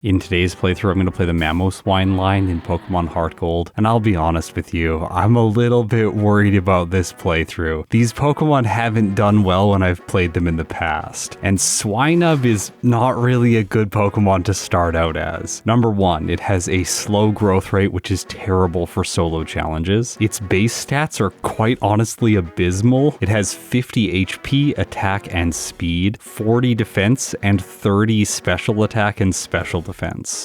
In today's playthrough, I'm going to play the Mamoswine-line in Pokemon HeartGold, and I'll be honest with you, I'm a little bit worried about this playthrough. These Pokemon haven't done well when I've played them in the past, and Swinub is not really a good Pokemon to start out as. Number one, it has a slow growth rate, which is terrible for solo challenges. Its base stats are quite honestly abysmal. It has 50 HP, attack, and speed, 40 defense, and 30 special attack and special defense.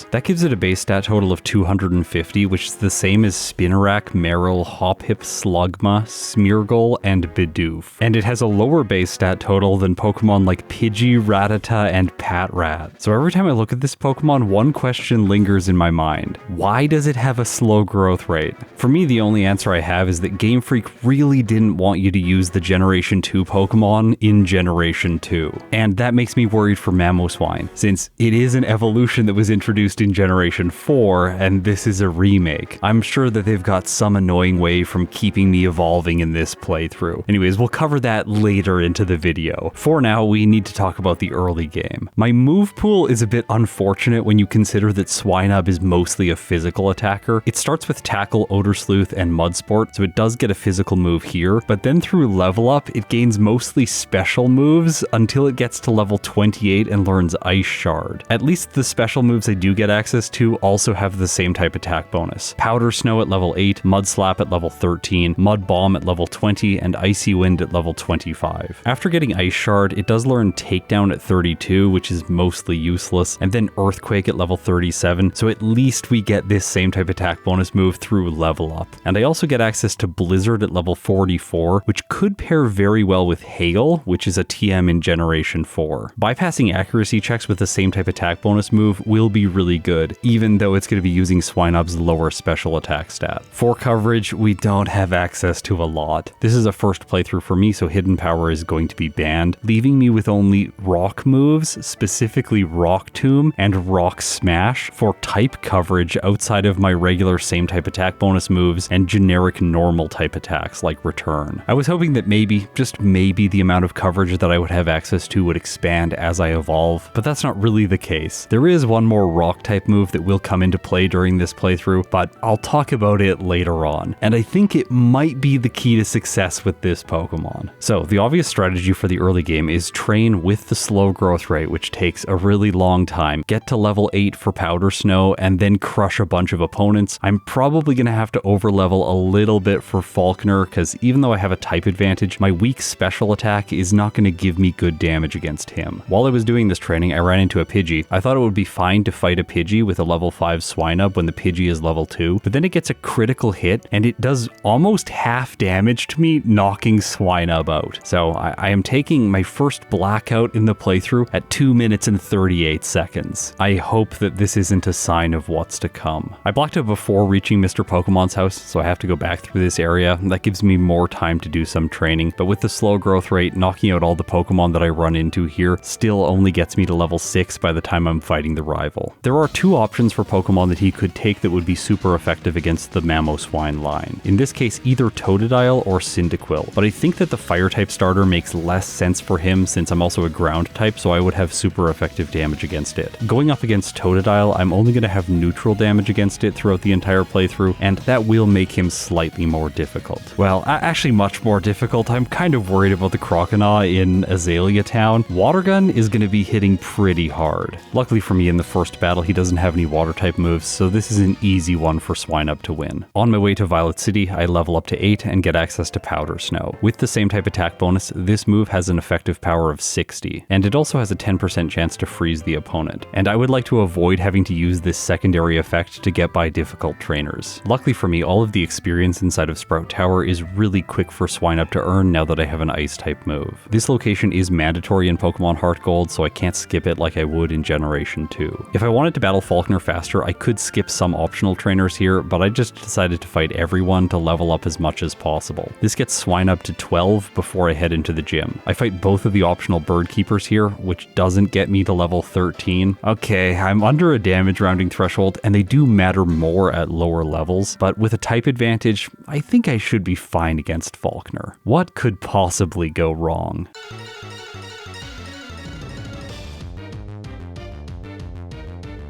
That gives it a base stat total of 250, which is the same as Spinarak, Marill, Hoppip, Slugma, Smeargle, and Bidoof. And it has a lower base stat total than Pokemon like Pidgey, Rattata, and Patrat. So every time I look at this Pokemon, one question lingers in my mind. Why does it have a slow growth rate? For me, the only answer I have is that Game Freak really didn't want you to use the Generation 2 Pokemon in Generation 2. And that makes me worried for Mamoswine, since it is an evolution that was introduced in Generation 4, and this is a remake. I'm sure that they've got some annoying way from keeping me evolving in this playthrough. Anyways, we'll cover that later into the video. For now, we need to talk about the early game. My move pool is a bit unfortunate when you consider that Swinub is mostly a physical attacker. It starts with Tackle, Odor Sleuth, and Mudsport, so it does get a physical move here, but then through level up, it gains mostly special moves until it gets to level 28 and learns Ice Shard. At least the special moves I do get access to also have the same type attack bonus. Powder Snow at level 8, Mud Slap at level 13, Mud Bomb at level 20, and Icy Wind at level 25. After getting Ice Shard, it does learn Takedown at 32, which is mostly useless, and then Earthquake at level 37, so at least we get this same type attack bonus move through level up. And I also get access to Blizzard at level 44, which could pair very well with Hail, which is a TM in Generation 4. Bypassing accuracy checks with the same type attack bonus move will be really good, even though it's going to be using Swinub's lower special attack stat. For coverage, we don't have access to a lot. This is a first playthrough for me, so Hidden Power is going to be banned, leaving me with only rock moves, specifically Rock Tomb and Rock Smash, for type coverage outside of my regular same type attack bonus moves and generic normal type attacks like Return. I was hoping that maybe, just maybe, the amount of coverage that I would have access to would expand as I evolve, but that's not really the case. There is one more rock type move that will come into play during this playthrough, but I'll talk about it later on, and I think it might be the key to success with this Pokemon. So the obvious strategy for the early game is train with the slow growth rate, which takes a really long time, get to level 8 for Powder Snow, and then crush a bunch of opponents. I'm probably going to have to overlevel a little bit for Falkner, because even though I have a type advantage, my weak special attack is not going to give me good damage against him. While I was doing this training, I ran into a Pidgey. I thought it would be fine to fight a Pidgey with a level 5 Swinub when the Pidgey is level 2, but then it gets a critical hit and it does almost half damage to me, knocking Swinub out. So I am taking my first blackout in the playthrough at 2 minutes and 38 seconds. I hope that this isn't a sign of what's to come. I blacked out before reaching Mr. Pokemon's house, so I have to go back through this area. That gives me more time to do some training, but with the slow growth rate, knocking out all the Pokemon that I run into here still only gets me to level 6 by the time I'm fighting the rival. There are two options for Pokemon that he could take that would be super effective against the Mamoswine-line. In this case, either Totodile or Cyndaquil, but I think that the Fire-type starter makes less sense for him since I'm also a Ground type, so I would have super effective damage against it. Going up against Totodile, I'm only going to have neutral damage against it throughout the entire playthrough, and that will make him slightly more difficult. Well, actually much more difficult. I'm kind of worried about the Croconaw in Azalea Town. Water Gun is going to be hitting pretty hard. Luckily for me, in the first battle, he doesn't have any water type moves, so this is an easy one for Swinub to win. On my way to Violet City, I level up to 8 and get access to Powder Snow. With the same type attack bonus, this move has an effective power of 60, and it also has a 10% chance to freeze the opponent. And I would like to avoid having to use this secondary effect to get by difficult trainers. Luckily for me, all of the experience inside of Sprout Tower is really quick for Swinub to earn now that I have an Ice type move. This location is mandatory in Pokemon HeartGold, so I can't skip it like I would in Generation 2. If I wanted to battle Falkner faster, I could skip some optional trainers here, but I just decided to fight everyone to level up as much as possible. This gets Swinub to 12 before I head into the gym. I fight both of the optional Bird Keepers here, which doesn't get me to level 13. Okay, I'm under a damage rounding threshold, and they do matter more at lower levels, but with a type advantage, I think I should be fine against Falkner. What could possibly go wrong?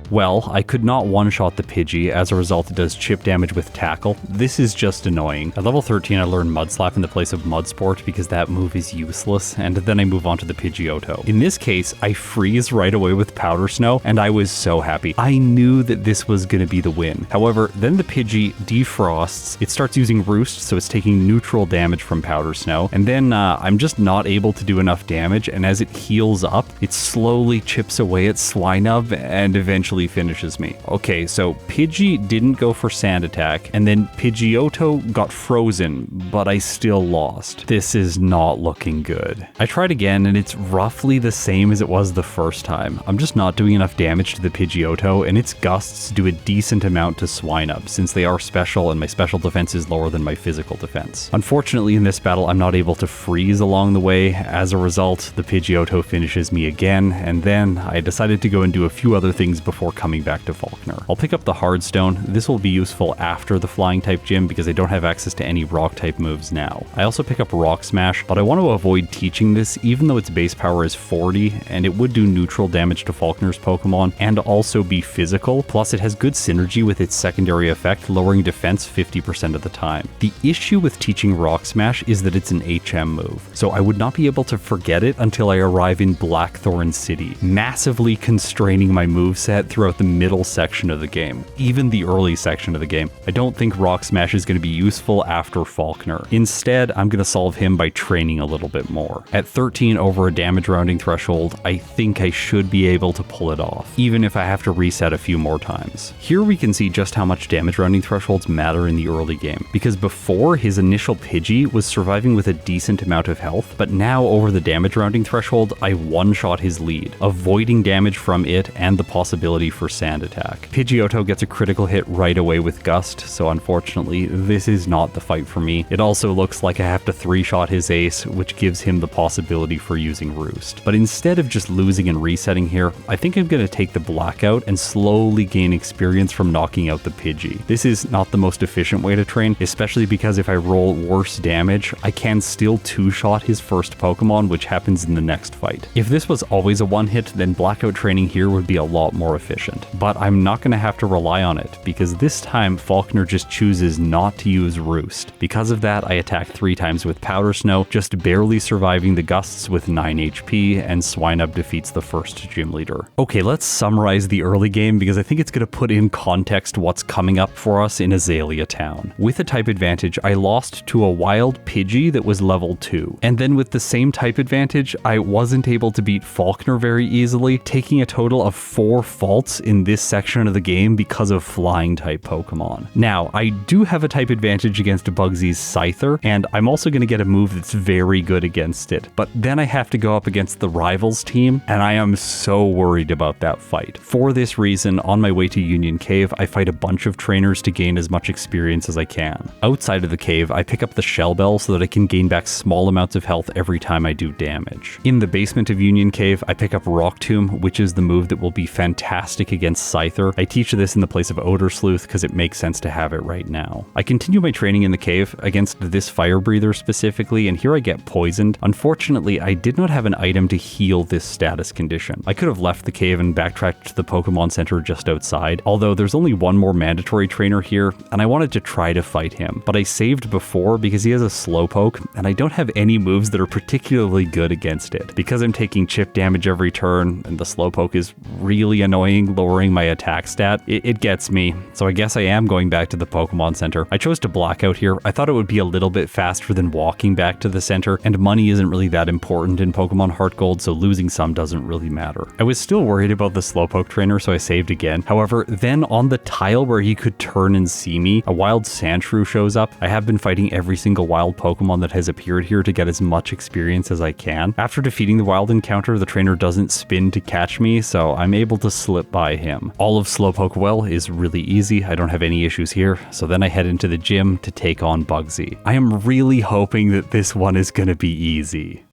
Well, I could not one-shot the Pidgey, as a result it does chip damage with Tackle. This is just annoying. At level 13 I learned Mud Slap in the place of Mud Sport because that move is useless, and then I move on to the Pidgeotto. In this case, I freeze right away with Powder Snow, and I was so happy. I knew that this was going to be the win. However, then the Pidgey defrosts, it starts using Roost, so it's taking neutral damage from Powder Snow, and then I'm just not able to do enough damage, and as it heals up, it slowly chips away at Swinub and eventually finishes me. Okay, so Pidgey didn't go for Sand Attack, and then Pidgeotto got frozen, but I still lost. This is not looking good. I tried again, and it's roughly the same as it was the first time. I'm just not doing enough damage to the Pidgeotto, and its gusts do a decent amount to Swinub, since they are special and my special defense is lower than my physical defense. Unfortunately, in this battle, I'm not able to freeze along the way. As a result, the Pidgeotto finishes me again, and then I decided to go and do a few other things before coming back to Falkner. I'll pick up the Hardstone. This will be useful after the Flying type gym because I don't have access to any Rock type moves now. I also pick up Rock Smash, but I want to avoid teaching this even though its base power is 40, and it would do neutral damage to Falkner's Pokemon and also be physical, plus it has good synergy with its secondary effect, lowering defense 50% of the time. The issue with teaching Rock Smash is that it's an HM move, so I would not be able to forget it until I arrive in Blackthorn City, massively constraining my moveset throughout the middle section of the game, even the early section of the game. I don't think Rock Smash is going to be useful after Falkner. Instead, I'm going to solve him by training a little bit more. At 13 over a damage rounding threshold, I think I should be able to pull it off, even if I have to reset a few more times. Here we can see just how much damage rounding thresholds matter in the early game, because before, his initial Pidgey was surviving with a decent amount of health, but now over the damage rounding threshold, I one-shot his lead, avoiding damage from it and the possibility for Sand Attack. Pidgeotto gets a critical hit right away with Gust, so unfortunately, this is not the fight for me. It also looks like I have to 3-shot his ace, which gives him the possibility for using Roost. But instead of just losing and resetting here, I think I'm going to take the Blackout and slowly gain experience from knocking out the Pidgey. This is not the most efficient way to train, especially because if I roll worse damage, I can still 2-shot his first Pokemon, which happens in the next fight. If this was always a one-hit, then Blackout training here would be a lot more efficient. But I'm not going to have to rely on it, because this time Falkner just chooses not to use Roost. Because of that, I attack 3 times with Powder Snow, just barely surviving the gusts with 9 HP, and Swinub defeats the first gym leader. Okay, let's summarize the early game because I think it's going to put in context what's coming up for us in Azalea Town. With a type advantage, I lost to a wild Pidgey that was level 2. And then with the same type advantage, I wasn't able to beat Falkner very easily, taking a total of 4 faults in this section of the game because of Flying type Pokemon. Now, I do have a type advantage against Bugsy's Scyther, and I'm also going to get a move that's very good against it. But then I have to go up against the rivals team, and I am so worried about that fight. For this reason, on my way to Union Cave, I fight a bunch of trainers to gain as much experience as I can. Outside of the cave, I pick up the Shell Bell so that I can gain back small amounts of health every time I do damage. In the basement of Union Cave, I pick up Rock Tomb, which is the move that will be fantastic against Scyther. I teach this in the place of Odor Sleuth because it makes sense to have it right now. I continue my training in the cave against this Fire Breather specifically, and here I get poisoned. Unfortunately, I did not have an item to heal this status condition. I could have left the cave and backtracked to the Pokemon Center just outside, although there's only one more mandatory trainer here, and I wanted to try to fight him. But I saved before because he has a Slowpoke, and I don't have any moves that are particularly good against it. Because I'm taking chip damage every turn, and the Slowpoke is really annoying, lowering my attack stat, it gets me. So I guess I am going back to the Pokemon Center. I chose to Blackout here. I thought it would be a little bit faster than walking back to the center, and money isn't really that important in Pokemon HeartGold, so losing some doesn't really matter. I was still worried about the Slowpoke trainer, so I saved again. However, then on the tile where he could turn and see me, a wild Sandshrew shows up. I have been fighting every single wild Pokemon that has appeared here to get as much experience as I can. After defeating the wild encounter, the trainer doesn't spin to catch me, so I'm able to slip by him. All of Slowpoke Well is really easy. I don't have any issues here, so then I head into the gym to take on Bugsy. I am really hoping that this one is going to be easy.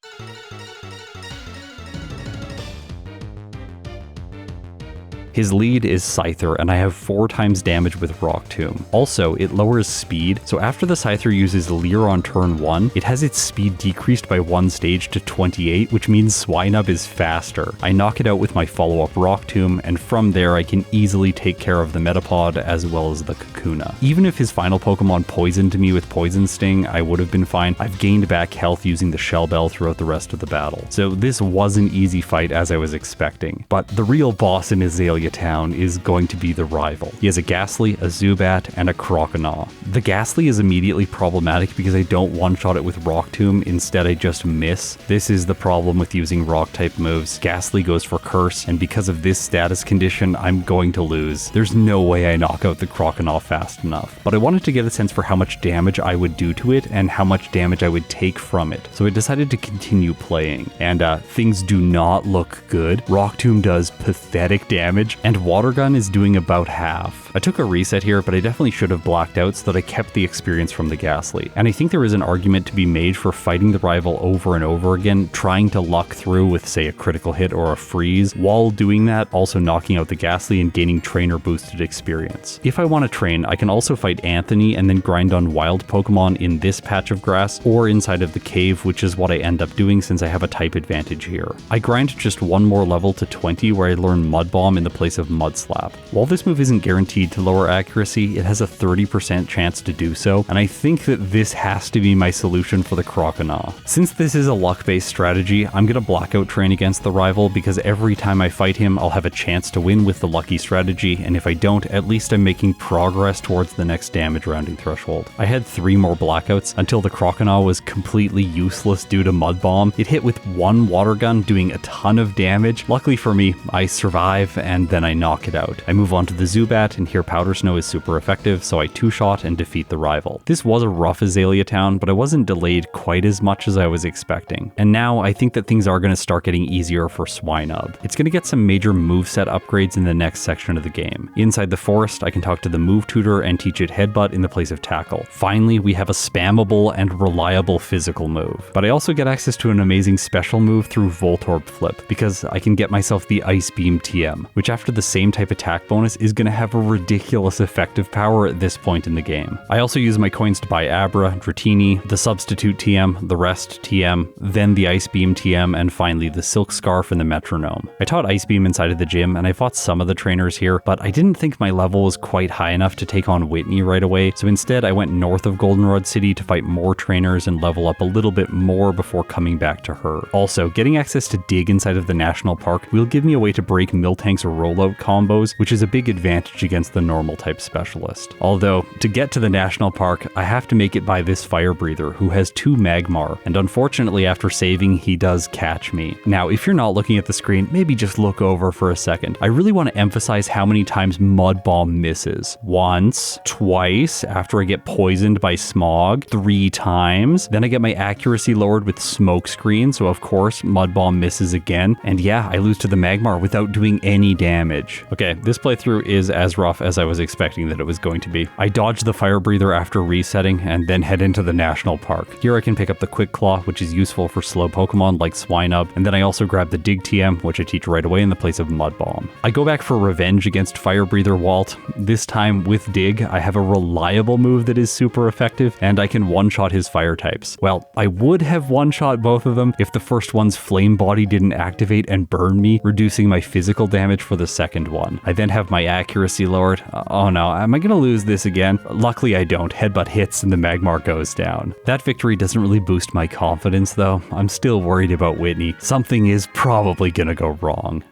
His lead is Scyther, and I have 4 times damage with Rock Tomb. Also, it lowers speed, so after the Scyther uses Leer on turn 1, it has its speed decreased by 1 stage to 28, which means Swinub is faster. I knock it out with my follow-up Rock Tomb, and from there I can easily take care of the Metapod as well as the Kakuna. Even if his final Pokemon poisoned me with Poison Sting, I would have been fine. I've gained back health using the Shell Bell throughout the rest of the battle. So this was an easy fight as I was expecting. But the real boss in Azalea Town is going to be the rival. He has a Ghastly, a Zubat, and a Croconaw. The Ghastly is immediately problematic because I don't one-shot it with Rock Tomb, instead I just miss. This is the problem with using Rock-type moves. Ghastly goes for Curse, and because of this status condition, I'm going to lose. There's no way I knock out the Croconaw fast enough. But I wanted to get a sense for how much damage I would do to it and how much damage I would take from it. So I decided to continue playing, and things do not look good. Rock Tomb does pathetic damage, and Water Gun is doing about half. I took a reset here, but I definitely should have blacked out so that I kept the experience from the Ghastly. And I think there is an argument to be made for fighting the rival over and over again, trying to luck through with, say, a critical hit or a freeze, while doing that, also knocking out the Ghastly and gaining trainer boosted experience. If I want to train, I can also fight Anthony and then grind on wild Pokemon in this patch of grass or inside of the cave, which is what I end up doing since I have a type advantage here. I grind just one more level to 20 where I learn Mud Bomb in the place of Mud Slap. While this move isn't guaranteed to lower accuracy, it has a 30% chance to do so, and I think that this has to be my solution for the Croconaw. Since this is a luck-based strategy, I'm gonna blackout train against the rival because every time I fight him, I'll have a chance to win with the lucky strategy, and if I don't, at least I'm making progress towards the next damage rounding threshold. I had 3 more blackouts until the Croconaw was completely useless due to Mud Bomb. It hit with 1 Water Gun, doing a ton of damage. Luckily for me, I survive and then I knock it out. I move on to the Zubat, and here Powder Snow is super effective, so I 2-shot and defeat the rival. This was a rough Azalea Town, but I wasn't delayed quite as much as I was expecting. And now I think that things are going to start getting easier for Swinub. It's going to get some major moveset upgrades in the next section of the game. Inside the forest, I can talk to the Move Tutor and teach it Headbutt in the place of Tackle. Finally, we have a spammable and reliable physical move. But I also get access to an amazing special move through Voltorb Flip, because I can get myself the Ice Beam TM, which after the same type attack bonus is going to have a ridiculous effective power at this point in the game. I also use my coins to buy Abra, Dratini, the Substitute TM, the Rest TM, then the Ice Beam TM, and finally the Silk Scarf and the Metronome. I taught Ice Beam inside of the gym, and I fought some of the trainers here, but I didn't think my level was quite high enough to take on Whitney right away, so instead I went north of Goldenrod City to fight more trainers and level up a little bit more before coming back to her. Also, getting access to Dig inside of the National Park will give me a way to break Miltank's rollout combos, which is a big advantage against the normal type specialist. Although, to get to the National Park, I have to make it by this Fire Breather, who has 2 Magmar, and unfortunately after saving, he does catch me. Now, if you're not looking at the screen, maybe just look over for a second. I really want to emphasize how many times Mud Bomb misses. Once, twice, after I get poisoned by Smog, 3 times, then I get my accuracy lowered with Smoke Screen, so of course, Mud Bomb misses again, and yeah, I lose to the Magmar without doing any damage. Okay, this playthrough is as rough as I was expecting that it was going to be. I dodge the Fire Breather after resetting, and then head into the National Park. Here I can pick up the Quick Claw, which is useful for slow Pokemon like Swinub, and then I also grab the Dig TM, which I teach right away in the place of Mud Bomb. I go back for revenge against Fire Breather Walt. This time with Dig, I have a reliable move that is super effective, and I can one-shot his fire types. Well, I would have one-shot both of them if the first one's Flame Body didn't activate and burn me, reducing my physical damage for the second one. I then have my accuracy lowered. Oh no, am I gonna lose this again? Luckily I don't. Headbutt hits and the Magmar goes down. That victory doesn't really boost my confidence though. I'm still worried about Whitney. Something is probably gonna go wrong.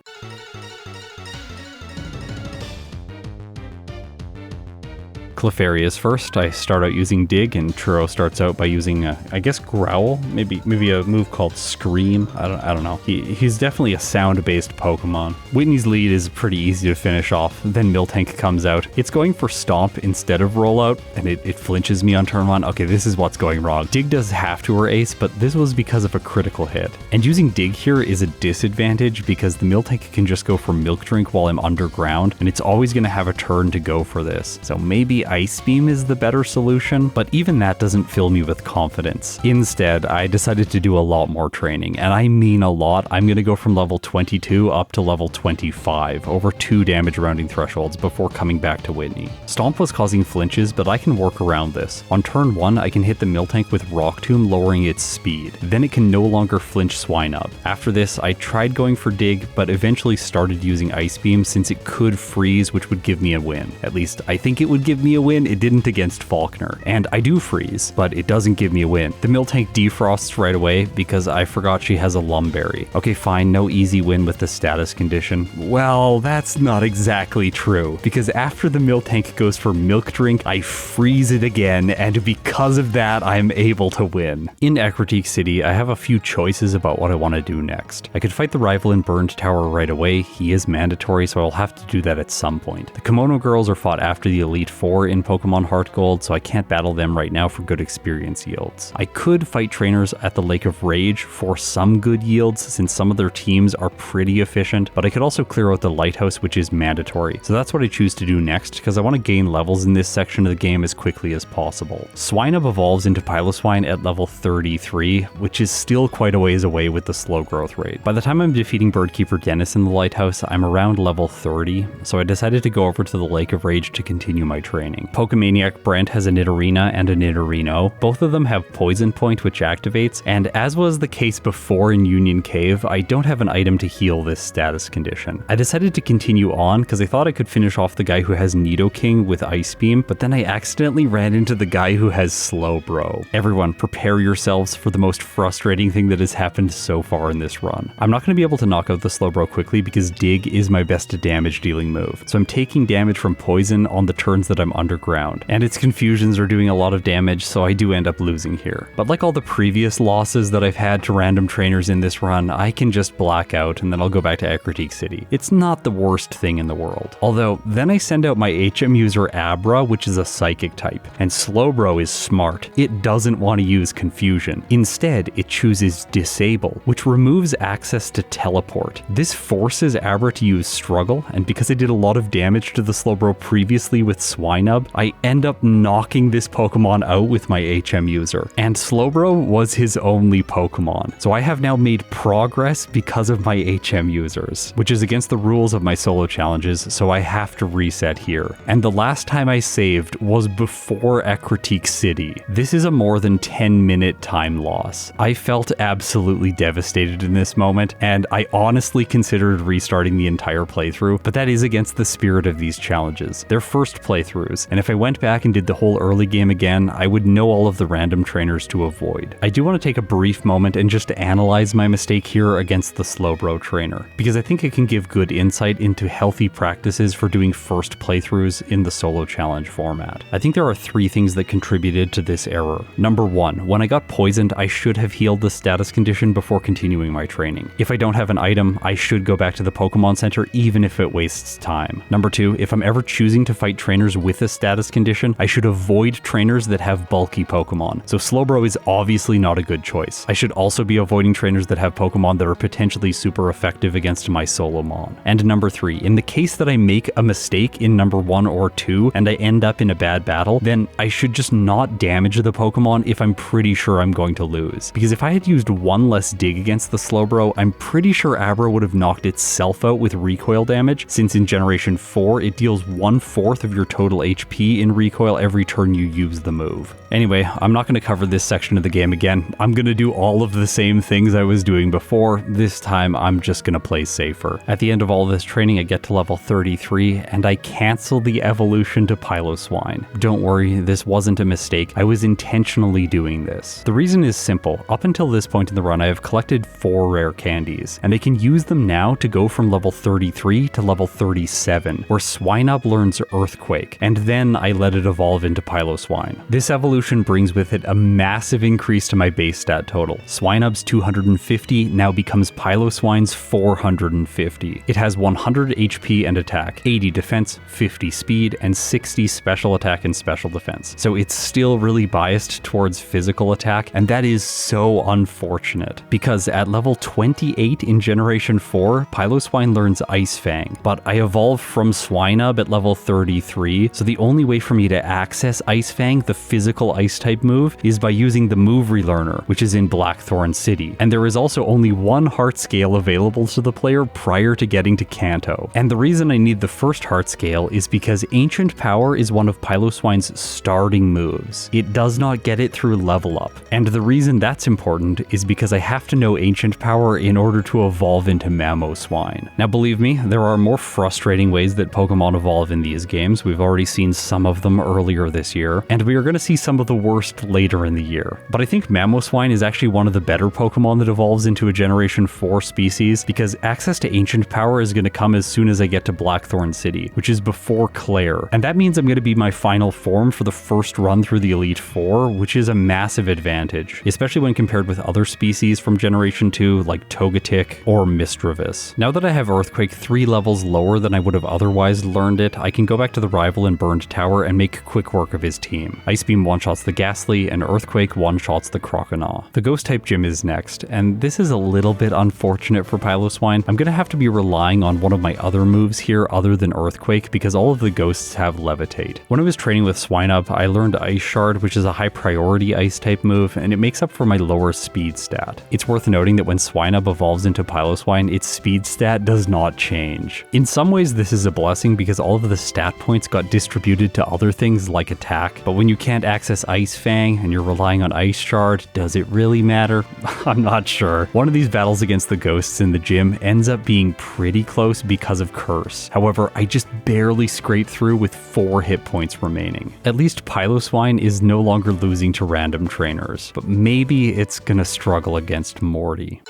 Clefairy is first. I start out using Dig, and Churro starts out by using, I guess, Growl? Maybe a move called Scream? I don't know. He's definitely a sound-based Pokemon. Whitney's lead is pretty easy to finish off. Then Miltank comes out. It's going for Stomp instead of Rollout, and it flinches me on turn 1. Okay, this is what's going wrong. Dig does have to or Ace, but this was because of a critical hit. And using Dig here is a disadvantage because the Miltank can just go for Milk Drink while I'm underground, and it's always going to have a turn to go for this. So maybe Ice Beam is the better solution, but even that doesn't fill me with confidence. Instead, I decided to do a lot more training, and I mean a lot. I'm going to go from level 22 up to level 25, over 2 damage rounding thresholds before coming back to Whitney. Stomp was causing flinches, but I can work around this. On turn 1, I can hit the Miltank with Rock Tomb, lowering its speed. Then it can no longer flinch Swinub. After this, I tried going for Dig, but eventually started using Ice Beam since it could freeze, which would give me a win. At least, I think it would give me a win. It didn't against Falkner. And I do freeze, but it doesn't give me a win. The Miltank defrosts right away because I forgot she has a Lumberry. Okay, fine, no easy win with the status condition. Well, that's not exactly true, because after the Miltank goes for Milk Drink, I freeze it again, and because of that, I'm able to win. In Ecruteak City, I have a few choices about what I want to do next. I could fight the rival in Burned Tower right away. He is mandatory, so I'll have to do that at some point. The Kimono Girls are fought after the Elite Four in Pokemon HeartGold, so I can't battle them right now for good experience yields. I could fight trainers at the Lake of Rage for some good yields, since some of their teams are pretty efficient, but I could also clear out the Lighthouse, which is mandatory. So that's what I choose to do next, because I want to gain levels in this section of the game as quickly as possible. Swinub evolves into Piloswine at level 33, which is still quite a ways away with the slow growth rate. By the time I'm defeating Birdkeeper Dennis in the Lighthouse, I'm around level 30, so I decided to go over to the Lake of Rage to continue my training. Pokemaniac Brent has a Nidorina and a Nidorino. Both of them have Poison Point, which activates, and as was the case before in Union Cave, I don't have an item to heal this status condition. I decided to continue on because I thought I could finish off the guy who has Nidoking with Ice Beam, but then I accidentally ran into the guy who has Slowbro. Everyone, prepare yourselves for the most frustrating thing that has happened so far in this run. I'm not going to be able to knock out the Slowbro quickly because Dig is my best damage dealing move, so I'm taking damage from Poison on the turns that I'm underground, and its confusions are doing a lot of damage, so I do end up losing here. But like all the previous losses that I've had to random trainers in this run, I can just black out and then I'll go back to Ecruteak City. It's not the worst thing in the world. Although, then I send out my HM user Abra, which is a Psychic type, and Slowbro is smart. It doesn't want to use Confusion. Instead, it chooses Disable, which removes access to Teleport. This forces Abra to use Struggle, and because I did a lot of damage to the Slowbro previously with Swinub, I end up knocking this Pokemon out with my HM user. And Slowbro was his only Pokemon, so I have now made progress because of my HM users, which is against the rules of my solo challenges, so I have to reset here. And the last time I saved was before Ecruteak City. This is a more than 10-minute time loss. I felt absolutely devastated in this moment, and I honestly considered restarting the entire playthrough, but that is against the spirit of these challenges. They're first playthroughs, and if I went back and did the whole early game again, I would know all of the random trainers to avoid. I do want to take a brief moment and just analyze my mistake here against the Slowbro trainer, because I think it can give good insight into healthy practices for doing first playthroughs in the solo challenge format. I think there are 3 things that contributed to this error. Number 1, when I got poisoned, I should have healed the status condition before continuing my training. If I don't have an item, I should go back to the Pokemon Center even if it wastes time. Number 2, if I'm ever choosing to fight trainers with a status condition, I should avoid trainers that have bulky Pokemon. So Slowbro is obviously not a good choice. I should also be avoiding trainers that have Pokemon that are potentially super effective against my Solomon. And number 3, in the case that I make a mistake in number 1 or 2 and I end up in a bad battle, then I should just not damage the Pokemon if I'm pretty sure I'm going to lose. Because if I had used 1 less dig against the Slowbro, I'm pretty sure Abra would have knocked itself out with recoil damage, since in Generation 4 it deals 1/4 of your total HP in recoil every turn you use the move. Anyway, I'm not going to cover this section of the game again. I'm going to do all of the same things I was doing before. This time I'm just going to play safer. At the end of all this training, I get to level 33 and I cancel the evolution to Piloswine. Don't worry, this wasn't a mistake. I was intentionally doing this. The reason is simple. Up until this point in the run, I have collected 4 rare candies, and I can use them now to go from level 33 to level 37, where Swinub learns Earthquake, and then I let it evolve into Piloswine. This evolution brings with it a massive increase to my base stat total. Swinub's 250 now becomes Piloswine's 450. It has 100 HP and attack, 80 defense, 50 speed, and 60 special attack and special defense. So it's still really biased towards physical attack, and that is so unfortunate, because at level 28 in Generation 4, Piloswine learns Ice Fang, but I evolved from Swinub at level 33, so the only way for me to access Ice Fang, the physical Ice-type move, is by using the move relearner, which is in Blackthorn City. And there is also only one heart scale available to the player prior to getting to Kanto. And the reason I need the first heart scale is because Ancient Power is one of Piloswine's starting moves. It does not get it through level up. And the reason that's important is because I have to know Ancient Power in order to evolve into Mamoswine. Now believe me, there are more frustrating ways that Pokemon evolve in these games. We've already seen some of them earlier this year, and we are going to see some of the worst later in the year. But I think Mamoswine is actually one of the better Pokemon that evolves into a Generation 4 species, because access to Ancient Power is going to come as soon as I get to Blackthorn City, which is before Claire. And that means I'm going to be my final form for the first run through the Elite Four, which is a massive advantage, especially when compared with other species from Generation 2 like Togetic or Misdreavus. Now that I have Earthquake 3 levels lower than I would have otherwise learned it, I can go back to the rival in Burned Tower and make quick work of his team. Ice Beam one-shots the Ghastly, and Earthquake one-shots the Croconaw. The Ghost-type gym is next, and this is a little bit unfortunate for Piloswine. I'm gonna have to be relying on one of my other moves here other than Earthquake, because all of the ghosts have Levitate. When I was training with Swinub, I learned Ice Shard, which is a high priority Ice-type move, and it makes up for my lower speed stat. It's worth noting that when Swinub evolves into Piloswine, its speed stat does not change. In some ways, this is a blessing because all of the stat points got distributed to other things like attack, but when you can't access Ice Fang and you're relying on Ice Shard, does it really matter? I'm not sure. One of these battles against the ghosts in the gym ends up being pretty close because of Curse. However, I just barely scraped through with 4 hit points remaining. At least Piloswine is no longer losing to random trainers, but maybe it's gonna struggle against Morty.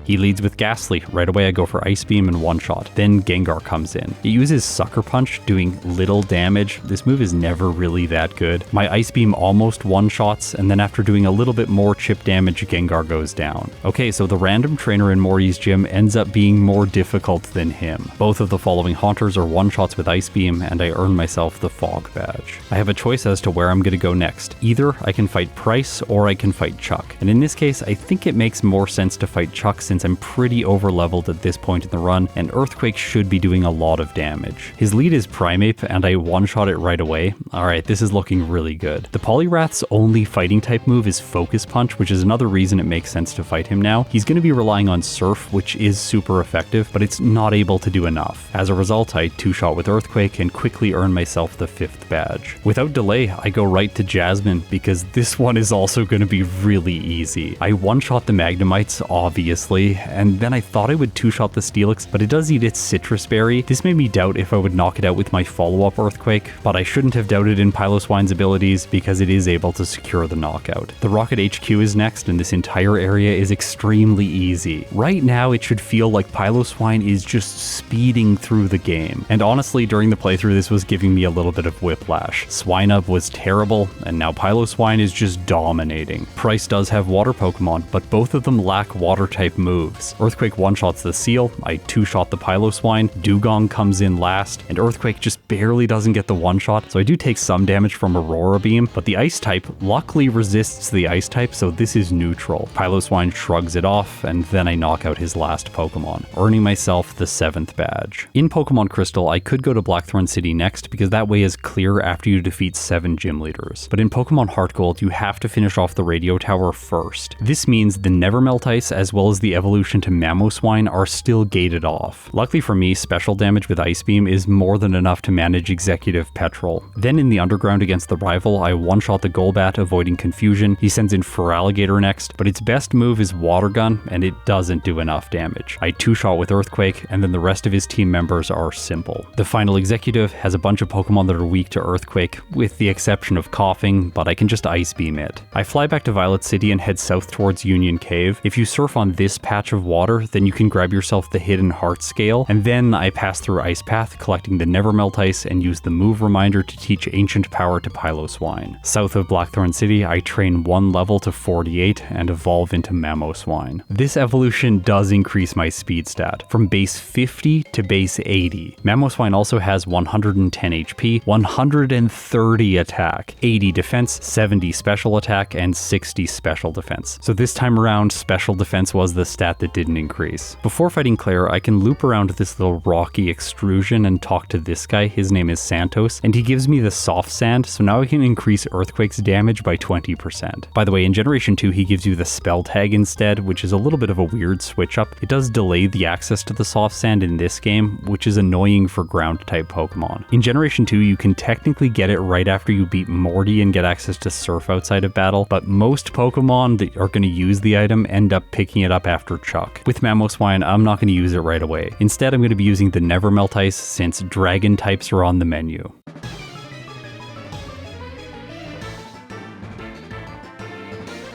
He leads with Ghastly. Right away I go for Ice Beam and one-shot. Then Gengar comes in. It uses Sucker Punch, doing little damage. This move is never really that good. My Ice Beam almost one-shots, and then after doing a little bit more chip damage, Gengar goes down. Okay, so the random trainer in Morty's gym ends up being more difficult than him. Both of the following Haunters are one-shots with Ice Beam, and I earn myself the Fog Badge. I have a choice as to where I'm gonna go next. Either I can fight Price, or I can fight Chuck. And in this case, I think it makes more sense to fight Chuck since I'm pretty over-leveled at this point in the run, and Earthquake should be doing a lot of damage. His lead is Primeape, and I one-shot it right away. Alright, this is looking really good. The Poliwrath's only fighting type move is Focus Punch, which is another reason it makes sense to fight him now. He's going to be relying on Surf, which is super effective, but it's not able to do enough. As a result, I two-shot with Earthquake and quickly earn myself the 5th badge. Without delay, I go right to Jasmine, because this one is also going to be really easy. I one-shot the Magnemites, obviously, and then I thought I would two-shot the Steelix, but it does eat its Citrus Berry. This made me doubt if I would knock it out with my follow-up Earthquake, but I shouldn't have doubted in Piloswine's abilities because it is able to secure the knockout. The Rocket HQ is next, and this entire area is extremely easy. Right now, it should feel like Piloswine is just speeding through the game, and honestly, during the playthrough, this was giving me a little bit of whiplash. Swinub was terrible, and now Piloswine is just dominating. Price does have water Pokemon, but both of them lack water-type moves. Earthquake one-shots the Seal, I two-shot the Piloswine, Dugong comes in last, and Earthquake just barely doesn't get the one-shot, so I do take some damage from Aurora Beam, but the Ice-type luckily resists the Ice-type, so this is neutral. Piloswine shrugs it off, and then I knock out his last Pokemon, earning myself the 7th badge. In Pokemon Crystal, I could go to Blackthorn City next, because that way is clear after you defeat 7 gym leaders. But in Pokemon HeartGold, you have to finish off the Radio Tower first. This means the Nevermelt Ice, as well as the evolution to Mamoswine, are still gated off. Luckily for me, special damage with Ice Beam is more than enough to manage Executive Petrol. Then in the Underground against the rival, I one-shot the Golbat, avoiding confusion. He sends in Feraligatr next, but its best move is Water Gun, and it doesn't do enough damage. I two-shot with Earthquake, and then the rest of his team members are simple. The final Executive has a bunch of Pokemon that are weak to Earthquake, with the exception of Coughing, but I can just Ice Beam it. I fly back to Violet City and head south towards Union Cave. If you surf on this patch of water, then you can grab yourself the hidden heart scale, and then I pass through Ice Path, collecting the Nevermelt Meltice and use the move reminder to teach Ancient Power to Piloswine. South of Blackthorn City, I train 1 level to 48 and evolve into Mamoswine. This evolution does increase my speed stat, from base 50 to base 80. Mamoswine also has 110 HP, 130 attack, 80 defense, 70 special attack, and 60 special defense. So this time around, special defense was the stat that didn't increase. Before fighting Claire, I can loop around this little rocky extrusion and talk to this guy. His name is Santos, and he gives me the soft sand, so now I can increase Earthquake's damage by 20%. By the way, in Generation 2, he gives you the spell tag instead, which is a little bit of a weird switch up. It does delay the access to the soft sand in this game, which is annoying for ground type Pokemon. In Generation 2, you can technically get it right after you beat Morty and get access to Surf outside of battle, but most Pokemon that are going to use the item end up picking it up after Chuck. With Mamoswine, I'm not going to use it right away. Instead, I'm going to be using the Never Meltice since dragon types are on the menu.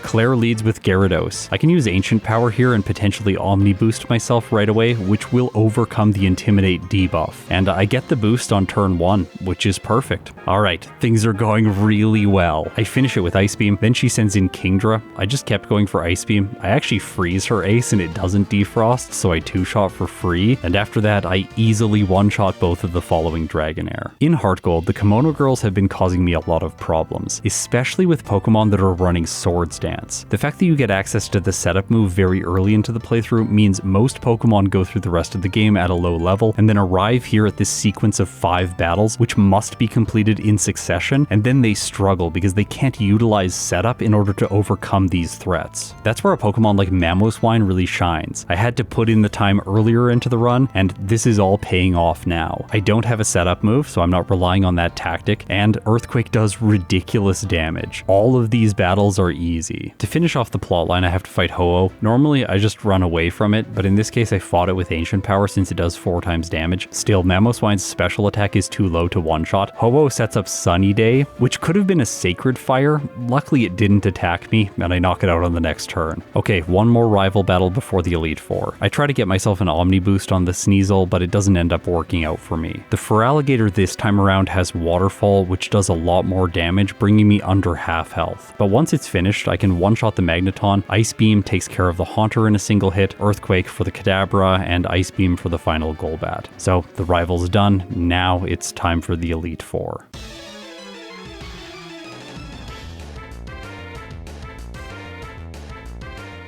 Claire leads with Gyarados. I can use Ancient Power here and potentially Omni Boost myself right away, which will overcome the Intimidate debuff. And I get the boost on turn 1, which is perfect. Alright, things are going really well. I finish it with Ice Beam, then she sends in Kingdra. I just kept going for Ice Beam. I actually freeze her ace and it doesn't defrost, so I 2-shot for free. And after that, I easily 1-shot both of the following Dragonair. In HeartGold, the Kimono Girls have been causing me a lot of problems, especially with Pokemon that are running Swords Dance. The fact that you get access to the setup move very early into the playthrough means most Pokemon go through the rest of the game at a low level and then arrive here at this sequence of 5 battles which must be completed in succession, and then they struggle because they can't utilize setup in order to overcome these threats. That's where a Pokemon like Mamoswine really shines. I had to put in the time earlier into the run, and this is all paying off now. I don't have a setup move, so I'm not relying on that tactic, and Earthquake does ridiculous damage. All of these battles are easy. To finish off the plotline, I have to fight Ho-Oh. Normally, I just run away from it, but in this case, I fought it with Ancient Power since it does 4 times damage. Still, Mamoswine's special attack is too low to one-shot. Ho-Oh sets up Sunny Day, which could have been a Sacred Fire. Luckily, it didn't attack me, and I knock it out on the next turn. Okay, one more rival battle before the Elite Four. I try to get myself an Omni Boost on the Sneasel, but it doesn't end up working out for me. The Feraligatr this time around has Waterfall, which does a lot more damage, bringing me under half health. But once it's finished, I can one-shot the Magneton. Ice Beam takes care of the Haunter in a single hit, Earthquake for the Kadabra, and Ice Beam for the final Golbat. So the rival's done, now it's time for the Elite Four.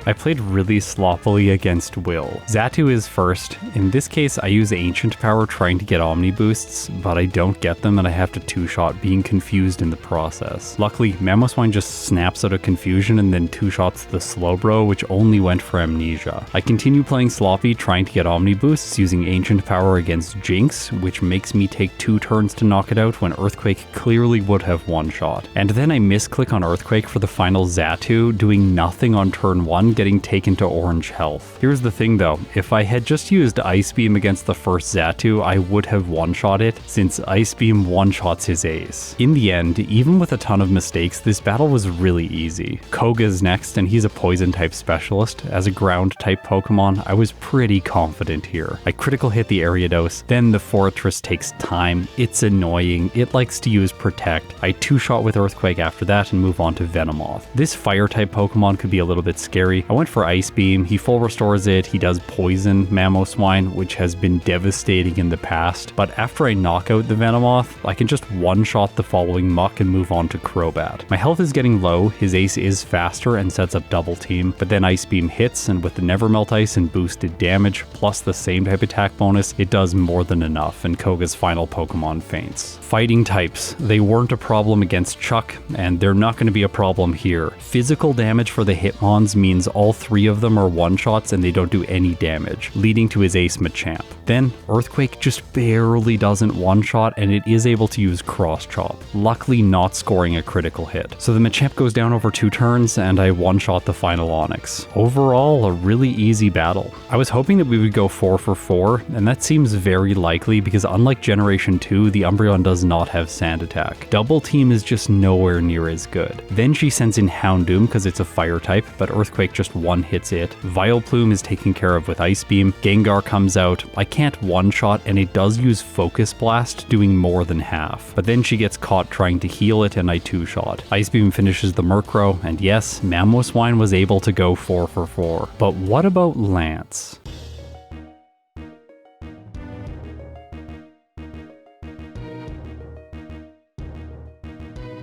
I played really sloppily against Will. Xatu is first. In this case, I use Ancient Power trying to get Omni Boosts, but I don't get them and I have to 2-shot, being confused in the process. Luckily, Mamoswine just snaps out of confusion and then 2-shots the Slowbro, which only went for Amnesia. I continue playing sloppy, trying to get Omni Boosts using Ancient Power against Jinx, which makes me take 2 turns to knock it out when Earthquake clearly would have 1-shot. And then I misclick on Earthquake for the final Xatu, doing nothing on turn 1, getting taken to orange health. Here's the thing though, if I had just used Ice Beam against the first Xatu, I would have one-shot it, since Ice Beam one-shots his ace. In the end, even with a ton of mistakes, this battle was really easy. Koga's next, and he's a poison type specialist. As a ground type Pokemon, I was pretty confident here. I critical hit the Ariados, then the Fortress takes time. It's annoying, it likes to use Protect. I 2-shot with Earthquake after that and move on to Venomoth. This fire type Pokemon could be a little bit scary. I went for Ice Beam, he full restores it, he does poison Mamoswine, which has been devastating in the past, but after I knock out the Venomoth, I can just one-shot the following Muck and move on to Crobat. My health is getting low, his ace is faster and sets up double team, but then Ice Beam hits, and with the Never Melt Ice and boosted damage, plus the same type attack bonus, it does more than enough, and Koga's final Pokemon faints. Fighting types, they weren't a problem against Chuck, and they're not going to be a problem here. Physical damage for the Hitmons means all 3 of them are one-shots and they don't do any damage, leading to his ace Machamp. Then, Earthquake just barely doesn't one-shot and it is able to use Cross Chop, luckily not scoring a critical hit. So the Machamp goes down over 2 turns and I one-shot the final Onix. Overall, a really easy battle. I was hoping that we would go 4 for 4, and that seems very likely because unlike Generation 2, the Umbreon does not have Sand Attack. Double Team is just nowhere near as good. Then she sends in Houndoom because it's a fire type, but Earthquake just just one-hits it. Vileplume is taken care of with Ice Beam. Gengar comes out. I can't one-shot, and it does use Focus Blast, doing more than half. But then she gets caught trying to heal it, and I two-shot. Ice Beam finishes the Murkrow, and yes, Mamoswine was able to go 4 for 4. But what about Lance?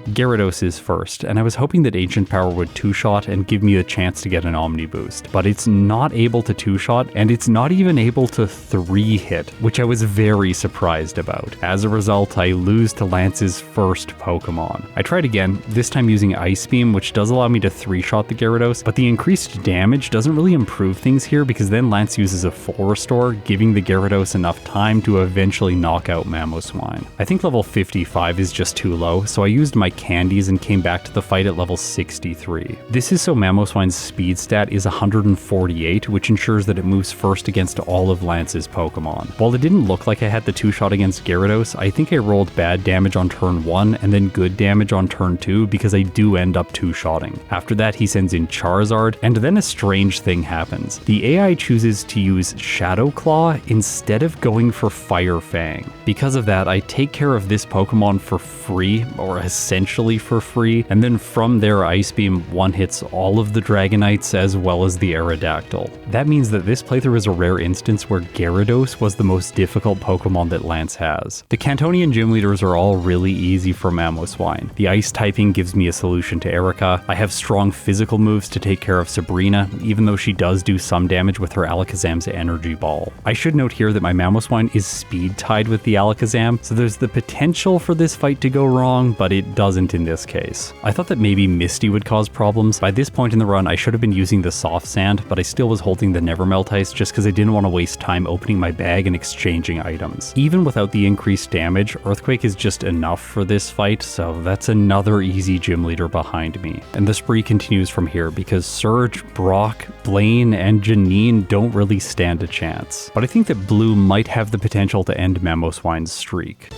Gyarados is first, and I was hoping that Ancient Power would two-shot and give me a chance to get an Omni Boost, but it's not able to two-shot, and it's not even able to three-hit, which I was very surprised about. As a result, I lose to Lance's first Pokemon. I tried again, this time using Ice Beam, which does allow me to three-shot the Gyarados, but the increased damage doesn't really improve things here because then Lance uses a full restore, giving the Gyarados enough time to eventually knock out Mamoswine. I think level 55 is just too low, so I used my candies and came back to the fight at level 63. This is so Mamoswine's speed stat is 148, which ensures that it moves first against all of Lance's Pokemon. While it didn't look like I had the two-shot against Gyarados, I think I rolled bad damage on turn 1 and then good damage on turn 2 because I do end up two-shotting. After that, he sends in Charizard, and then a strange thing happens. The AI chooses to use Shadow Claw instead of going for Fire Fang. Because of that, I take care of this Pokemon for free, or essentially for free, and then from there Ice Beam one-hits all of the Dragonites as well as the Aerodactyl. That means that this playthrough is a rare instance where Gyarados was the most difficult Pokemon that Lance has. The Cantonian gym leaders are all really easy for Mamoswine. The Ice typing gives me a solution to Erica. I have strong physical moves to take care of Sabrina, even though she does do some damage with her Alakazam's Energy Ball. I should note here that my Mamoswine is speed tied with the Alakazam, so there's the potential for this fight to go wrong, but it doesn't in this case. I thought that maybe Misty would cause problems. By this point in the run, I should have been using the Soft Sand, but I still was holding the Nevermelt Ice just because I didn't want to waste time opening my bag and exchanging items. Even without the increased damage, Earthquake is just enough for this fight, so that's another easy gym leader behind me. And the spree continues from here because Surge, Brock, Blaine, and Janine don't really stand a chance. But I think that Blue might have the potential to end Mamoswine's streak.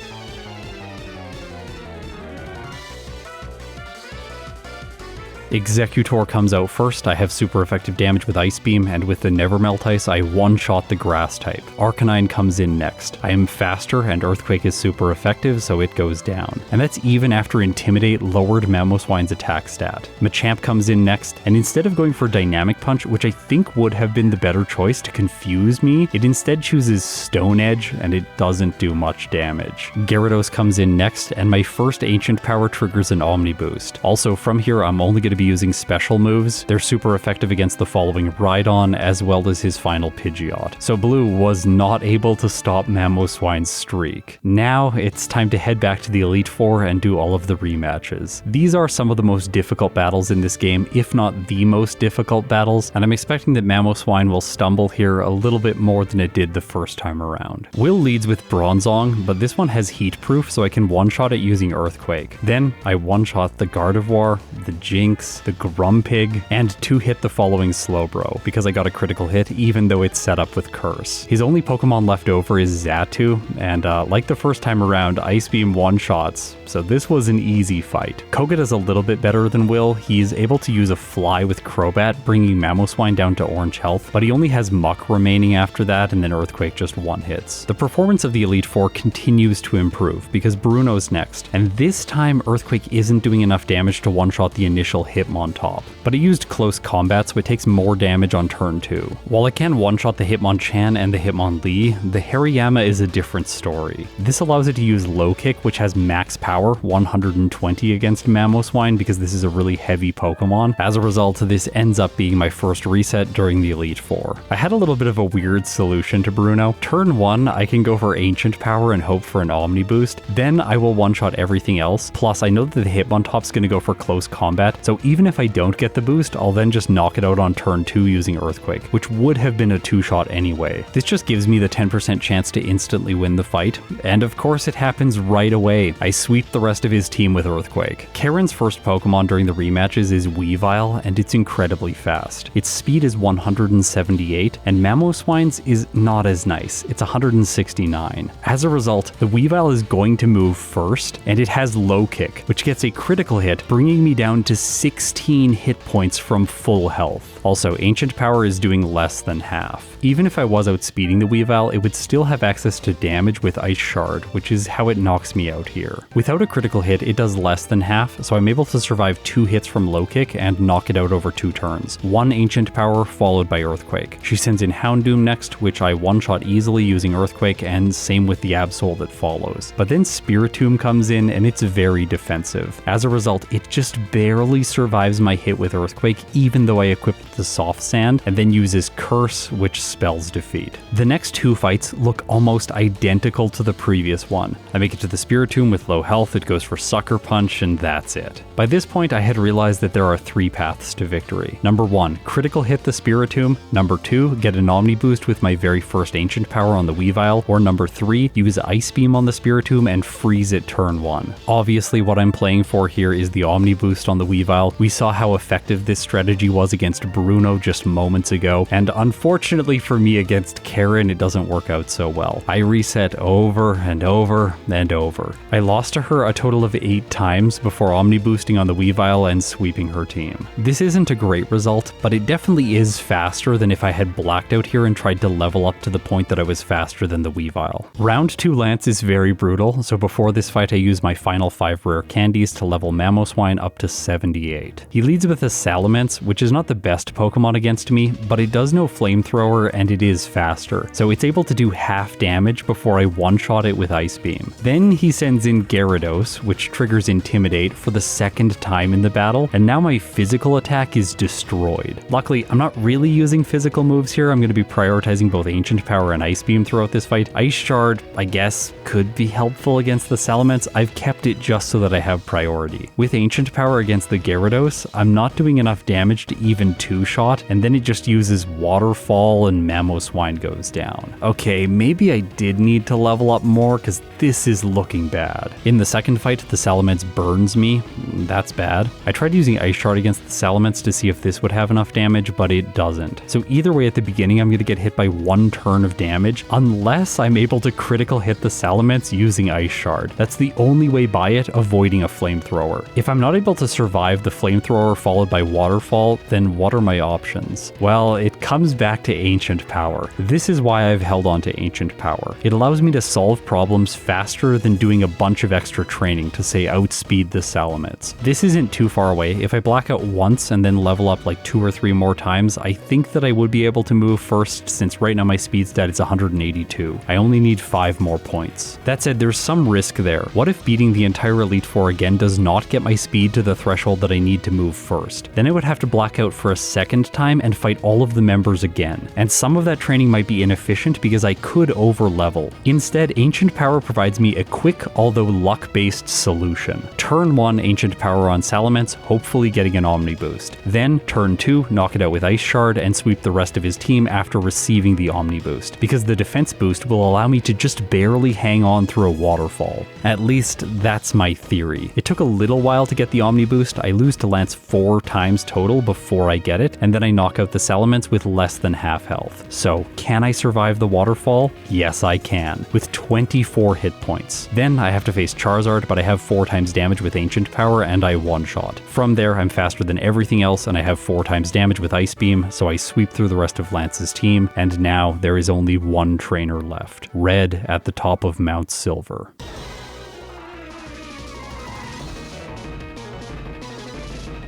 Executor comes out first. I have super effective damage with Ice Beam, and with the Nevermelt Ice, I one-shot the Grass type. Arcanine comes in next. I am faster, and Earthquake is super effective, so it goes down. And that's even after Intimidate lowered Mamoswine's attack stat. Machamp comes in next, and instead of going for Dynamic Punch, which I think would have been the better choice to confuse me, it instead chooses Stone Edge, and it doesn't do much damage. Gyarados comes in next, and my first Ancient Power triggers an Omni Boost. Also, from here, I'm only going to be using special moves. They're super effective against the following Rhydon as well as his final Pidgeot. So Blue was not able to stop Mamoswine's streak. Now it's time to head back to the Elite Four and do all of the rematches. These are some of the most difficult battles in this game, if not the most difficult battles, and I'm expecting that Mamoswine will stumble here a little bit more than it did the first time around. Will leads with Bronzong, but this one has heat proof, so I can one-shot it using Earthquake. Then I one-shot the Gardevoir, the Jinx, the Grumpig, and two-hit the following Slowbro, because I got a critical hit even though it's set up with Curse. His only Pokemon left over is Xatu, and like the first time around, Ice Beam one-shots, so this was an easy fight. Koga does a little bit better than Will. He's able to use a Fly with Crobat, bringing Mamoswine down to orange health, but he only has Muck remaining after that, and then Earthquake just one-hits. The performance of the Elite Four continues to improve, because Bruno's next, and this time Earthquake isn't doing enough damage to one-shot the initial Hitmontop, but it used Close Combat, so it takes more damage on turn 2. While I can one-shot the Hitmonchan and the Hitmonlee, the Hariyama is a different story. This allows it to use Low Kick, which has max power, 120 against Mamoswine, because this is a really heavy Pokemon. As a result, this ends up being my first reset during the Elite Four. I had a little bit of a weird solution to Bruno. Turn 1, I can go for Ancient Power and hope for an Omni Boost, then I will one-shot everything else, plus I know that the Hitmontop's going to go for Close Combat, so even if I don't get the boost, I'll then just knock it out on turn 2 using Earthquake, which would have been a 2-shot anyway. This just gives me the 10% chance to instantly win the fight, and of course it happens right away. I sweep the rest of his team with Earthquake. Karen's first Pokemon during the rematches is Weavile, and it's incredibly fast. Its speed is 178, and Mamoswine's is not as nice. It's 169. As a result, the Weavile is going to move first, and it has Low Kick, which gets a critical hit, bringing me down to 16 hit points from full health. Also, Ancient Power is doing less than half. Even if I was outspeeding the Weavile, it would still have access to damage with Ice Shard, which is how it knocks me out here. Without a critical hit, it does less than half, so I'm able to survive 2 hits from Low Kick and knock it out over 2 turns. 1 Ancient Power followed by Earthquake. She sends in Houndoom next, which I one-shot easily using Earthquake, and same with the Absol that follows. But then Spiritomb comes in and it's very defensive. As a result, it just barely survives my hit with Earthquake, even though I equipped the Soft Sand, and then uses Curse, which spells defeat. The next 2 fights look almost identical to the previous one. I make it to the Spiritomb with low health, it goes for Sucker Punch, and that's it. By this point, I had realized that there are 3 paths to victory. Number 1, critical hit the Spiritomb. Number 2, get an Omni Boost with my very first Ancient Power on the Weavile. Or number 3, use Ice Beam on the Spiritomb and freeze it turn 1. Obviously, what I'm playing for here is the Omni Boost on the Weavile. We saw how effective this strategy was against Bruno just moments ago, and unfortunately for me against Karen, it doesn't work out so well. I reset over and over and over. I lost to her a total of 8 times before Omni Boosting on the Weavile and sweeping her team. This isn't a great result, but it definitely is faster than if I had blacked out here and tried to level up to the point that I was faster than the Weavile. Round 2 Lance is very brutal, so before this fight I use my final 5 rare candies to level Mamoswine up to 78. He leads with a Salamence, which is not the best Pokemon against me, but it does know Flamethrower and it is faster, so it's able to do half damage before I one-shot it with Ice Beam. Then he sends in Gyarados, which triggers Intimidate for the 2nd time in the battle, and now my physical attack is destroyed. Luckily, I'm not really using physical moves here. I'm going to be prioritizing both Ancient Power and Ice Beam throughout this fight. Ice Shard, I guess, could be helpful against the Salamence. I've kept it just so that I have priority. With Ancient Power against the Gyarados, I'm not doing enough damage to even 2-shot, and then it just uses Waterfall and Mamoswine goes down. Okay, maybe I did need to level up more because this is looking bad. In the second fight, the Salamence burns me. That's bad. I tried using Ice Shard against the Salamence to see if this would have enough damage, but it doesn't. So either way, at the beginning, I'm going to get hit by 1 turn of damage, unless I'm able to critical hit the Salamence using Ice Shard. That's the only way by it, avoiding a Flamethrower. If I'm not able to survive the Flamethrower followed by Waterfall, then what are my options? Well, it comes back to Ancient Power. This is why I've held on to Ancient Power. It allows me to solve problems faster than doing a bunch of extra training to, say, outspeed the Salamence. This isn't too far away. If I black out once and then level up like 2 or 3 more times, I think that I would be able to move first, since right now my speed stat is 182. I only need 5 more points. That said, there's some risk there. What if beating the entire Elite Four again does not get my speed to the threshold that I need to move first? Then I would have to black out for a 2nd time and fight all of the members again. And some of that training might be inefficient because I could over level. Instead, Ancient Power provides me a quick, although luck-based solution. Turn 1, Ancient Power on Salamence, hopefully getting an Omni Boost. Then, turn 2, knock it out with Ice Shard and sweep the rest of his team after receiving the Omni Boost, because the defense boost will allow me to just barely hang on through a Waterfall. At least, that's my theory. It took a little while to get the Omni Boost. I lose to Lance 4 times total before I get it, and then I knock out the Salamence with less than half health. So, can I survive the Waterfall? Yes, I can, with 24 hit points. Then I have to face Charizard, but I have 4 times damage with Ancient Power and I one-shot. From there, I'm faster than everything else and I have 4 times damage with Ice Beam, so I sweep through the rest of Lance's team, and now there is only 1 trainer left. Red at the top of Mount Silver.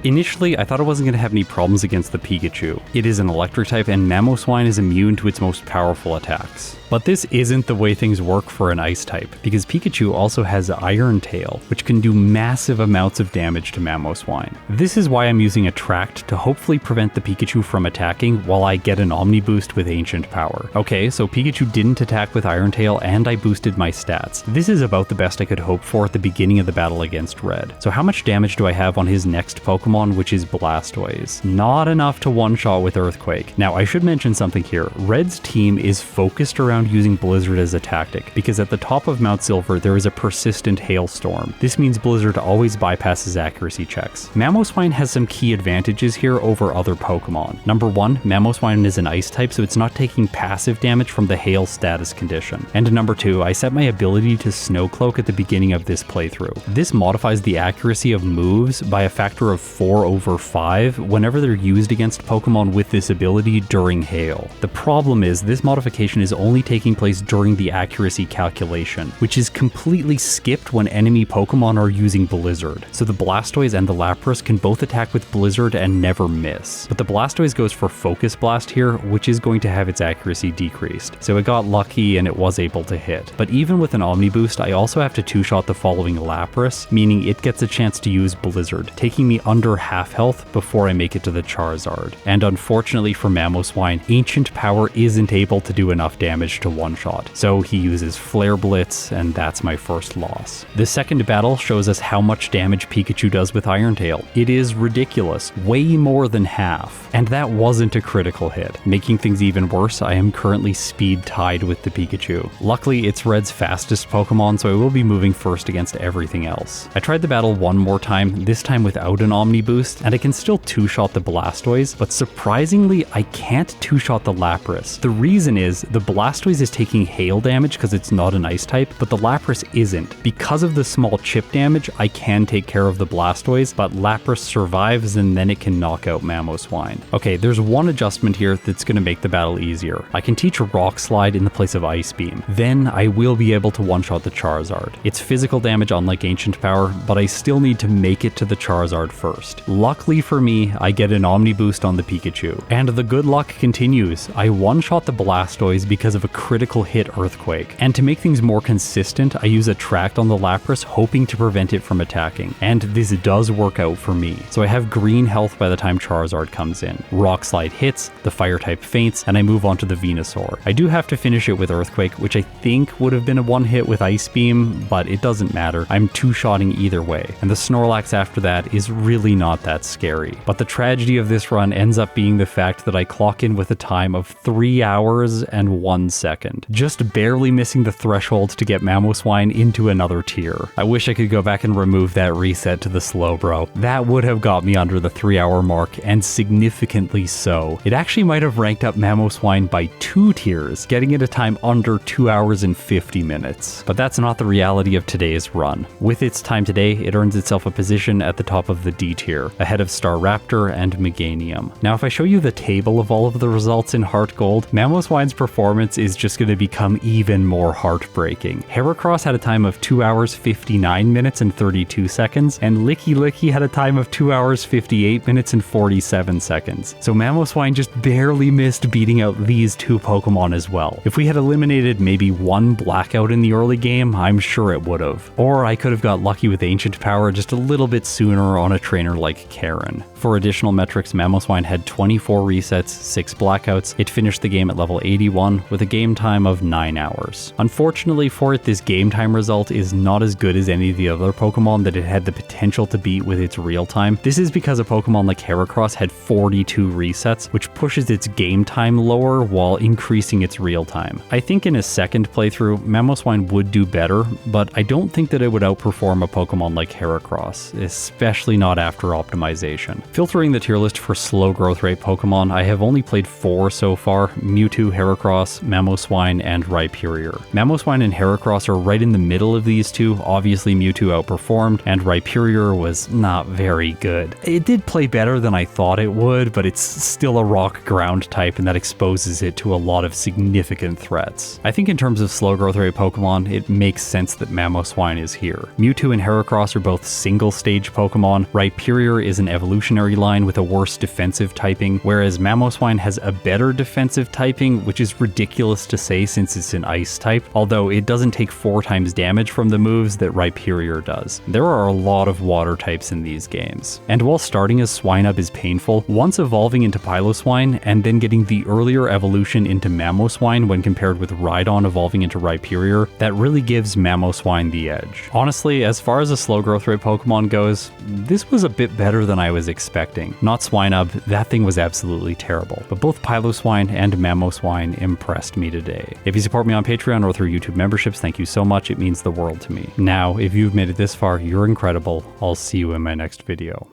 Initially, I thought I wasn't going to have any problems against the Pikachu. It is an electric type and Mamoswine is immune to its most powerful attacks. But this isn't the way things work for an ice type, because Pikachu also has Iron Tail, which can do massive amounts of damage to Mamoswine. This is why I'm using Attract to hopefully prevent the Pikachu from attacking while I get an Omni Boost with Ancient Power. Okay, so Pikachu didn't attack with Iron Tail and I boosted my stats. This is about the best I could hope for at the beginning of the battle against Red. So how much damage do I have on his next Pokemon, which is Blastoise? Not enough to one-shot with Earthquake. Now, I should mention something here. Red's team is focused around using Blizzard as a tactic, because at the top of Mount Silver there is a persistent hailstorm. This means Blizzard always bypasses accuracy checks. Mamoswine has some key advantages here over other Pokemon. Number 1, Mamoswine is an ice type, so it's not taking passive damage from the hail status condition. And number 2, I set my ability to Snow Cloak at the beginning of this playthrough. This modifies the accuracy of moves by a factor of 4 4/5 whenever they're used against Pokemon with this ability during Hail. The problem is this modification is only taking place during the accuracy calculation, which is completely skipped when enemy Pokemon are using Blizzard. So the Blastoise and the Lapras can both attack with Blizzard and never miss. But the Blastoise goes for Focus Blast here, which is going to have its accuracy decreased. So it got lucky and it was able to hit. But even with an Omni Boost, I also have to two-shot the following Lapras, meaning it gets a chance to use Blizzard, taking me under half health before I make it to the Charizard. And unfortunately for Mamoswine, Ancient Power isn't able to do enough damage to one-shot. So he uses Flare Blitz, and that's my first loss. The second battle shows us how much damage Pikachu does with Iron Tail. It is ridiculous, way more than half. And that wasn't a critical hit. Making things even worse, I am currently speed tied with the Pikachu. Luckily, it's Red's fastest Pokemon, so I will be moving first against everything else. I tried the battle one more time, this time without an Omni Boost, and I can still two-shot the Blastoise, but surprisingly, I can't two-shot the Lapras. The reason is, the Blastoise is taking hail damage because it's not an ice type, but the Lapras isn't. Because of the small chip damage, I can take care of the Blastoise, but Lapras survives and then it can knock out Mamoswine. Okay, there's one adjustment here that's going to make the battle easier. I can teach a Rock Slide in the place of Ice Beam. Then I will be able to one-shot the Charizard. It's physical damage unlike Ancient Power, but I still need to make it to the Charizard first. Luckily for me, I get an Omni Boost on the Pikachu. And the good luck continues. I one-shot the Blastoise because of a critical hit Earthquake. And to make things more consistent, I use Attract on the Lapras, hoping to prevent it from attacking. And this does work out for me. So I have green health by the time Charizard comes in. Rock Slide hits, the Fire type faints, and I move on to the Venusaur. I do have to finish it with Earthquake, which I think would have been a one-hit with Ice Beam, but it doesn't matter. I'm two-shotting either way. And the Snorlax after that is really not that scary. But the tragedy of this run ends up being the fact that I clock in with a time of 3 hours and 1 second. Just barely missing the threshold to get Mamoswine into another tier. I wish I could go back and remove that reset to the Slowbro. That would have got me under the 3-hour mark, and significantly so. It actually might have ranked up Mamoswine by 2 tiers, getting it a time under 2 hours and 50 minutes. But that's not the reality of today's run. With its time today, it earns itself a position at the top of the D tier, ahead of Staraptor and Meganium. Now if I show you the table of all of the results in HeartGold, Mamoswine's performance is just going to become even more heartbreaking. Heracross had a time of 2 hours 59 minutes and 32 seconds, and Licky Licky had a time of 2 hours 58 minutes and 47 seconds. So Mamoswine just barely missed beating out these two Pokemon as well. If we had eliminated maybe one Blackout in the early game, I'm sure it would have. Or I could have got lucky with Ancient Power just a little bit sooner on a trainer like Karen. For additional metrics, Mamoswine had 24 resets, 6 Blackouts. It finished the game at level 81 with a game time of 9 hours. Unfortunately for it, this game time result is not as good as any of the other Pokemon that it had the potential to beat with its real time. This is because a Pokemon like Heracross had 42 resets, which pushes its game time lower while increasing its real time. I think in a second playthrough, Mamoswine would do better, but I don't think that it would outperform a Pokemon like Heracross, especially not after optimization. Filtering the tier list for slow growth rate Pokemon, I have only played 4 so far: Mewtwo, Heracross, Mamoswine, and Rhyperior. Mamoswine and Heracross are right in the middle of these two. Obviously Mewtwo outperformed, and Rhyperior was not very good. It did play better than I thought it would, but it's still a rock ground type, and that exposes it to a lot of significant threats. I think in terms of slow growth rate Pokemon, it makes sense that Mamoswine is here. Mewtwo and Heracross are both single stage Pokemon. Rhyperior is an evolutionary line with a worse defensive typing, whereas Mamoswine has a better defensive typing, which is ridiculous to say since it's an ice type, although it doesn't take 4 times damage from the moves that Rhyperior does. There are a lot of water types in these games. And while starting as Swinub is painful, once evolving into Piloswine and then getting the earlier evolution into Mamoswine when compared with Rhydon evolving into Rhyperior, that really gives Mamoswine the edge. Honestly, as far as a slow growth rate Pokemon goes, this was a bit better than I was expecting. Not Swinub, that thing was absolutely terrible, but both Piloswine and Mamoswine impressed me today. If you support me on Patreon or through YouTube memberships, thank you so much, it means the world to me. Now, if you've made it this far, you're incredible. I'll see you in my next video.